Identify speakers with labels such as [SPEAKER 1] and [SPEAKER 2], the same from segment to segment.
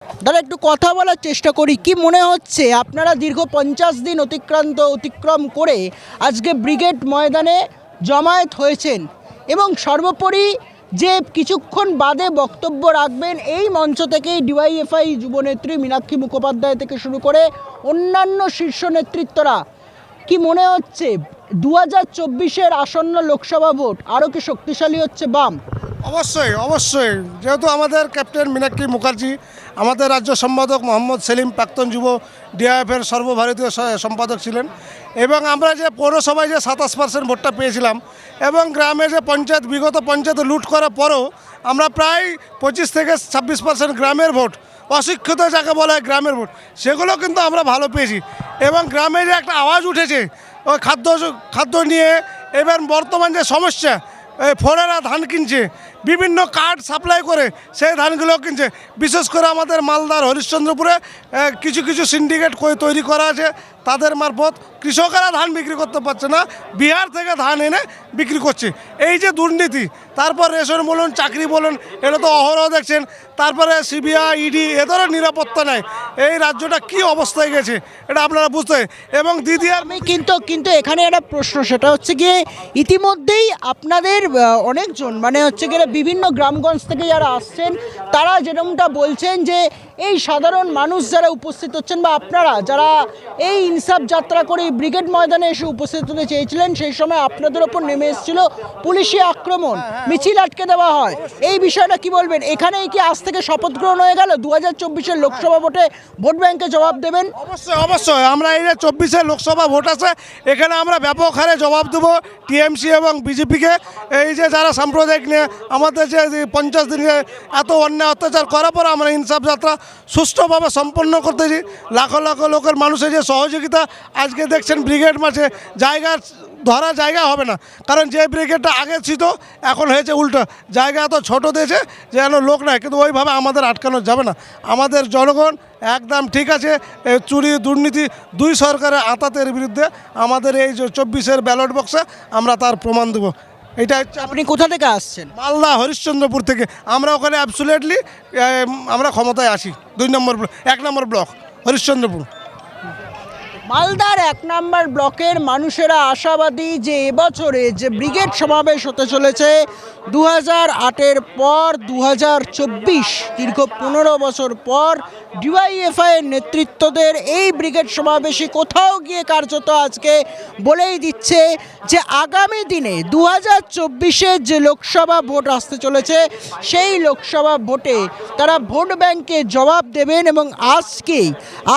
[SPEAKER 1] দাদা একটু কথা বলার চেষ্টা করি, কি মনে হচ্ছে আপনারা দীর্ঘ 50 দিন অতিক্রম করে আজকে ব্রিগেড ময়দানে জমায়েত হয়েছেন এবং সর্বোপরি যে কিছুক্ষণ বাদে বক্তব্য রাখবেন এই মঞ্চ থেকেই ডিওয়াইএফআই যুবনেত্রী মীনাক্ষী মুখোপাধ্যায় থেকে শুরু করে অন্যান্য শীর্ষ নেতৃত্বরা, কি মনে হচ্ছে 2024-এর আসন্ন লোকসভা ভোট আরও কি শক্তিশালী হচ্ছে বাম?
[SPEAKER 2] অবশ্যই অবশ্যই, যেহেতু আমাদের ক্যাপ্টেন মীনাক্ষী মুখার্জি, আমাদের রাজ্য সম্পাদক মোহাম্মদ সেলিম প্রাক্তন যুব ডিআইএফের সর্বভারতীয় সম্পাদক ছিলেন, এবং আমরা যে পৌরসভায় যে 27% ভোটটা পেয়েছিলাম এবং গ্রামে যে বিগত পঞ্চায়েত লুট করার পরেও আমরা প্রায় 25 থেকে 26% গ্রামের ভোট, অশিক্ষিত যাকে বলা হয় গ্রামের ভোট, সেগুলো কিন্তু আমরা ভালো পেয়েছি। এবং গ্রামে যে একটা আওয়াজ উঠেছে ওই খাদ্য নিয়ে, এবার বর্তমান যে সমস্যা, ফোরেরা ধান কিনছে, বিভিন্ন কার্ড সাপ্লাই করে সেই ধানগুলো কিনছে। বিশেষ করে আমাদের মালদার হরিশ্চন্দ্রপুরে কিছু কিছু সিন্ডিকেট তৈরি করা আছে, তাদের মারফত কৃষকেরা ধান বিক্রি করতে পারছে না, বিহার থেকে ধান এনে বিক্রি করছে। এই যে দুর্নীতি, তারপর রেশন বলুন, চাকরি বলুন, এটা তো অহরহ দেখছেন। তারপরে সিবিআই, ইডি, এদেরও নিরাপত্তা নেই। এই রাজ্যটা কি অবস্থায় গেছে এটা আপনারা বুঝতে। এবং দ্বিতীয়
[SPEAKER 1] আমি কিন্তু এখানে একটা প্রশ্ন, সেটা হচ্ছে গিয়ে ইতিমধ্যেই আপনাদের অনেকজন মানে হচ্ছে গিয়ে বিভিন্ন গ্রামগঞ্জ থেকে যারা আসছেন তারা যেরকমটা বলছেন যে এই সাধারণ মানুষ যারা উপস্থিত হচ্ছেন বা আপনারা যারা এই ইনসাফ যাত্রা করে ব্রিগেড ময়দানে এসে উপস্থিত হতে চেয়েছিলেন, সেই সময় আপনাদের ওপর নেমে এসেছিল পুলিশি আক্রমণ, মিছিল আটকে দেওয়া হয়। এই বিষয়টা কি বলবেন? এখানেই কি আজ থেকে শপথ গ্রহণ হয়ে গেল 2024-এর লোকসভা ভোটে ভোট ব্যাংকে জবাব দেবেন?
[SPEAKER 2] অবশ্যই অবশ্যই, আমরা এই যে 24-এর লোকসভা ভোট আছে, এখানে আমরা ব্যাপক হারে জবাব দেবো টিএমসি এবং বিজেপিকে। এই যে যারা সাম্প্রদায়িক নিয়ে আমাদের যে 50 দিনে এত অন্যায় অত্যাচার করার পর আমরা ইনসাফ যাত্রা সুষ্ঠুভাবে সম্পন্ন করতেছি। লাখো লাখো লোকের মানুষের যে সহযোগিতা, আজকে দেখছেন ব্রিগেড মাঝে জায়গা হবে না, কারণ যে ব্রিগেডটা আগে ছিল এখন হয়েছে উল্টো, জায়গা এত ছোটো দিয়েছে যেন লোক নাই, কিন্তু ওইভাবে আমাদের আটকানো যাবে না। আমাদের জনগণ একদম ঠিক আছে। চুরি দুর্নীতি দুই সরকারের আঁতাতের বিরুদ্ধে আমাদের এই যে 24-এর ব্যালট বক্সে আমরা তার প্রমাণ দেবো। এটা হচ্ছে।
[SPEAKER 1] আপনি কোথা থেকে আসছেন?
[SPEAKER 2] মালদা হরিশ্চন্দ্রপুর থেকে। আমরা ওখানে অ্যাবসুলেটলি আমরা ক্ষমতায় আসি। 1 নম্বর ব্লক হরিশ্চন্দ্রপুর।
[SPEAKER 1] মালদার 1 নম্বর ব্লকের মানুষেরা আশাবাদী যে এবছরে যে ব্রিগেড সমাবেশ হতে চলেছে 2008-এর পর 2024 দীর্ঘ 15 বছর পর ডিওয়াইএফআইয়ের নেতৃত্বদের এই ব্রিগেড সমাবেশে কোথাও গিয়ে কার্যত আজকে বলেই দিচ্ছে যে আগামী দিনে 2024-এর যে লোকসভা ভোট আসতে চলেছে সেই লোকসভা ভোটে তারা ভোট ব্যাংকে জবাব দেবেন। এবং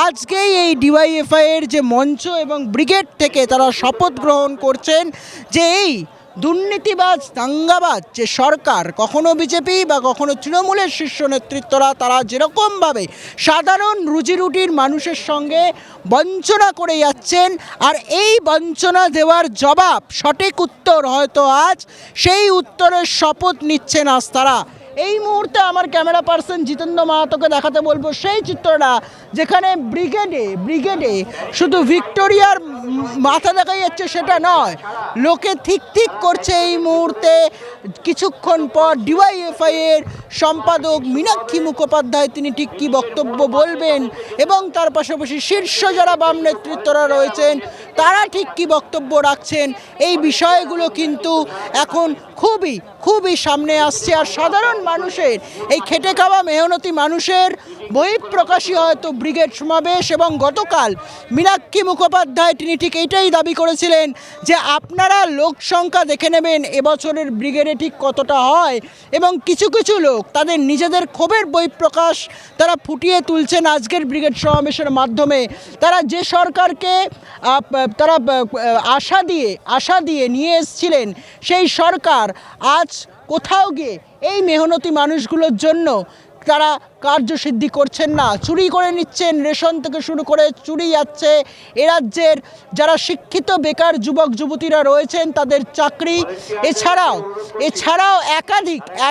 [SPEAKER 1] আজকেই এই ডিওয়াইএফআইয়ের যে মঞ্চ এবং ব্রিগেড থেকে তারা শপথ গ্রহণ করছেন যে এই দুর্নীতিবাজ দাঙ্গাবাজ যে সরকার, কখনো বিজেপি বা কখনো তৃণমূলের শীর্ষ নেতৃত্বরা, তারা যেরকমভাবে সাধারণ রুজিরুটির মানুষের সঙ্গে বঞ্চনা করে যাচ্ছেন, আর এই বঞ্চনা দেওয়ার জবাব, সঠিক উত্তর হয়তো আজ সেই উত্তরের শপথ নিচ্ছেন আজ তারা। এই মুহূর্তে আমার ক্যামেরা পার্সন জিতেন্দ্র মাহাতোকে দেখাতে বলবো সেই চিত্রটা, যেখানে ব্রিগেডে শুধু ভিক্টোরিয়ার মাথা দেখা যাচ্ছে সেটা নয়, লোকে ঠিক করছে এই মুহূর্তে কিছুক্ষণ পর ডিওয়াইএফআইয়ের সম্পাদক মীনাক্ষী মুখোপাধ্যায় তিনি ঠিক কী বক্তব্য বলবেন এবং তার পাশাপাশি শীর্ষ যারা বাম নেতৃত্বরা রয়েছেন তারা ঠিক কী বক্তব্য রাখছেন। এই বিষয়গুলো কিন্তু এখন খুবই সামনে আসছে। আর সাধারণ মানুষের, এই খেটে খাওয়া মেহনতি মানুষের বহিঃপ্রকাশই হয়তো ব্রিগেড সমাবেশ। এবং গতকাল মীনাক্ষী মুখোপাধ্যায় তিনি ঠিক এইটাই দাবি করেছিলেন যে আপনারা লোক সংখ্যা দেখে নেবেন এবছরের ব্রিগেডে ঠিক কতটা হয়, এবং কিছু লোক তাদের নিজেদের ক্ষোভের বহিঃপ্রকাশ তারা ফুটিয়ে তুলছেন আজকের ব্রিগেড সমাবেশের মাধ্যমে। তারা যে সরকারকে তারা আশা দিয়ে নিয়ে এসেছিলেন, সেই সরকার আজ কোথাও গিয়ে এই মেহনতি মানুষগুলোর জন্য তারা কার্যসিদ্ধি করছেন না, চুরি করে নিচ্ছেন। রেশন থেকে শুরু করে চুরি যাচ্ছে এ রাজ্যের যারা শিক্ষিত বেকার যুবক যুবতীরা রয়েছেন তাদের চাকরি, এছাড়াও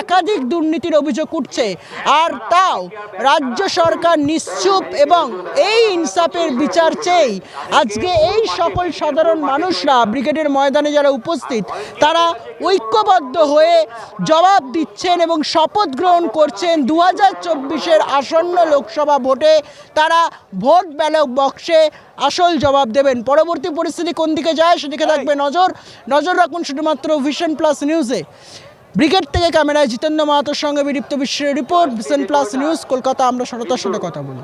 [SPEAKER 1] একাধিক দুর্নীতির অভিযোগ উঠছে। আর তাও রাজ্য সরকার নিশ্চুপ এবং এই ইনসাফের বিচার চেয়েই আজকে এই সকল সাধারণ মানুষরা ব্রিগেডের ময়দানে যারা উপস্থিত তারা ঐক্যবদ্ধ হয়ে জবাব দিচ্ছেন এবং শপথ গ্রহণ করছেন 2024 আসন্ন লোকসভা ভোটে তারা ভোট ব্যালট বক্সে আসল জবাব দেবেন। পরবর্তী পরিস্থিতি কোন দিকে যায় সেদিকে থাকবে নজর রাখুন শুধুমাত্র ভিশন প্লাস নিউজে। ব্রিগেড থেকে ক্যামেরায় জিতেন্দ্র মাহাতোর সঙ্গে বিদীপ্ত বিশ্বের report, vision plus news, Kolkata. আমরা সততার সাথে কথা বলি।